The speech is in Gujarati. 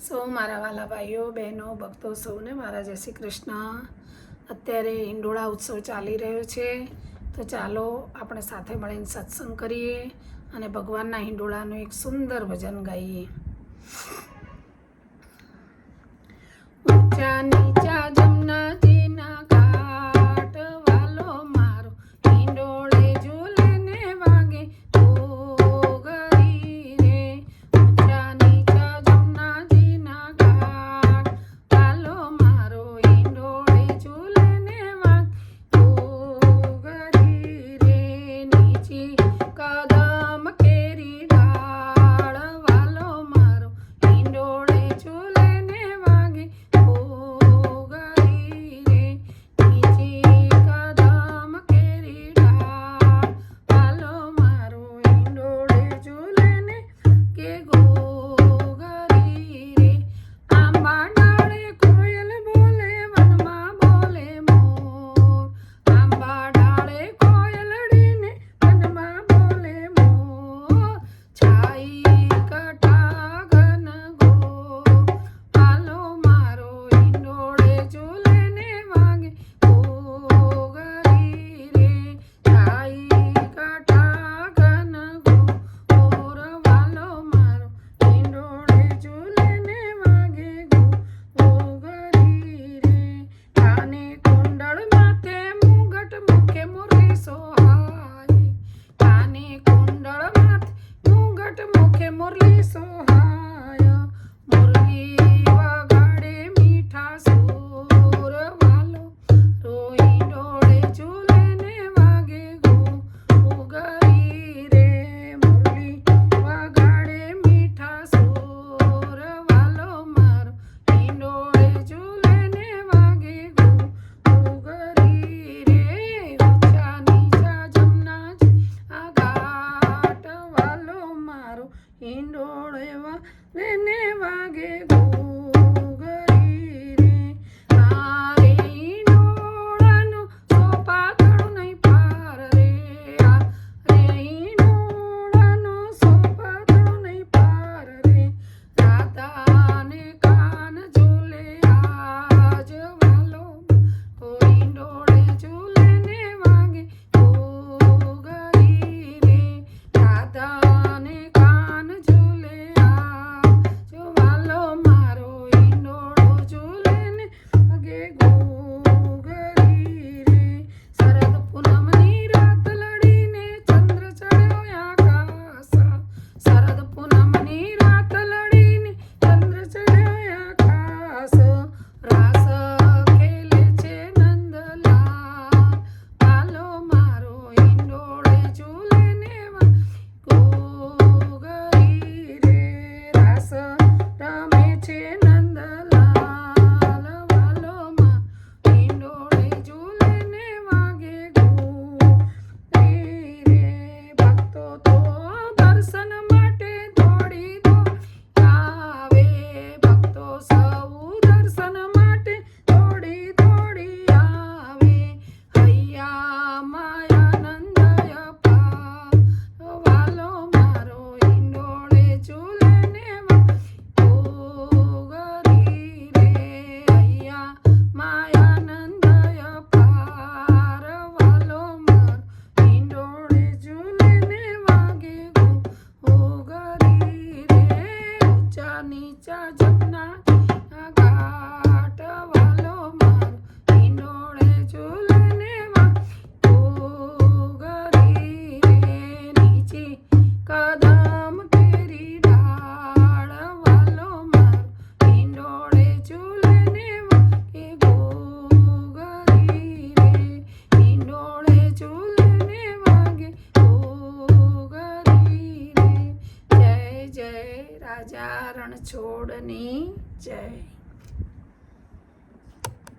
સૌ મારા વાલા ભાઈઓ બહેનો ભક્તો સૌને મારા જય શ્રી કૃષ્ણ. અત્યારે હિંડોળા ઉત્સવ ચાલી રહ્યો છે, તો ચાલો આપણે સાથે મળીને સત્સંગ કરીએ અને ભગવાનના હિંડોળાનું એક સુંદર ભજન ગાઈએ. ઊંચા નીચા જમનાજીના ઘાટ વાલો મારો હિંડોળે ઝૂલે ને વાગે ઘોઘરી રે. ઊંચા નીચા જમનાજીના ઘાટ વાલો મારો હિંડોળે ઝૂલે ને વાગે ઘોઘરી રે. નીચી કદમ કેરી ડાળ વાલો મારો હિંડોળે ઝૂલે ને વાગે ઘોઘરી રે. નીચી કદમ કેરી ડાળ વાલો મારો હિંડોળે ઝૂલે ને કે ઘોઘરી રે. આંબા ડાળે કોયલ બોલે વનમાં બોલે મોર. આંબા ડાળે કોયલડીને વનમાં બોલે મોર. છાઈ કટા ઘન ઘોર વાલો મારો હિંડોળે ઝૂલે ને વાગે ઘોઘરી રે. છાઈ કટા ઘન ઘોર વાલો મારો હિંડોળે ઝૂલે ને વાગે ઘોઘરી રે. કાને કુંડળ માથે મુગટ મુખે મુરલી સોહાય. કાને કુંડળ માથે મુગટ મુખે મુરલી સોહાય. મુરલી વગાડે મીઠા સુર વાલો રો હિંડોળે ઝૂલે ને વાગે ઘોઘરી રે. મુરલી વગાડે મીઠા સુર વાલો મારો હિંડોળે ઝૂલે ને વાગે ઘોઘરી રે. ઊંચા નીચા જમનાજી આ ઘાટ વાલો મારો હિંડોળે વાલે ને વાગે ઘોઘરી રે. આરે હિંડોળાનો સોપાતળો નહીં પાર રે. આરે હિંડોળાનો સોપાતળો નહીં પાર રે. રાધાને કાન ઝૂલે આજ વાલો હિંડોળે ઝૂલે ને વાગે ઘોઘરી રે. રાધાને કાન ઝૂલે આજ વાલો મારો હિંડોળો ઝૂલે ને વાગે ઘોઘરી રે. શરદ પૂનમની રાત લડીને ચંદ્ર ચડ્યો આકાશ. શરદ પૂનમની રાત લડીને ચંદ્ર ચડ્યો આકાશ. રાસ ખેલે છે નંદલાલ વાલો મારો હિંડોળે ઝૂલે ને ઘોઘરી રે. રાસ રમે છે નંદલાલ વાલો મારો હિંડોળે ઝૂલે ને વાગે ઘોઘરી રે. ભક્તો તો દર્શન માટે દોડી દોડી આવે. ભક્તો સૌ દર્શન માટે દોડી દોડી આવે. હૈયા માયાનંદ અપાર વાલો મારો હિંડોળે ઝૂલે ને ઘોઘરી રે. હૈયા માયાનંદ અપાર વાલો મારો હિંડોળે ઝૂલે ને વાગે ઘોઘરી રે. ઊંચા નીચા જમનાજીના ઘાટ વાલો મારો હિંડોળે ઝૂલે ને વાગે ઘોઘરી રે. નીચી કદમ કેરી ડાળ વાલો મારો હિંડોળે ઝૂલે ને વાગે ઘોઘરી રે. હિંડોળે ઝૂલે ને વાગે ઘોઘરી રે. જય જય રાજા રણછોડની જય.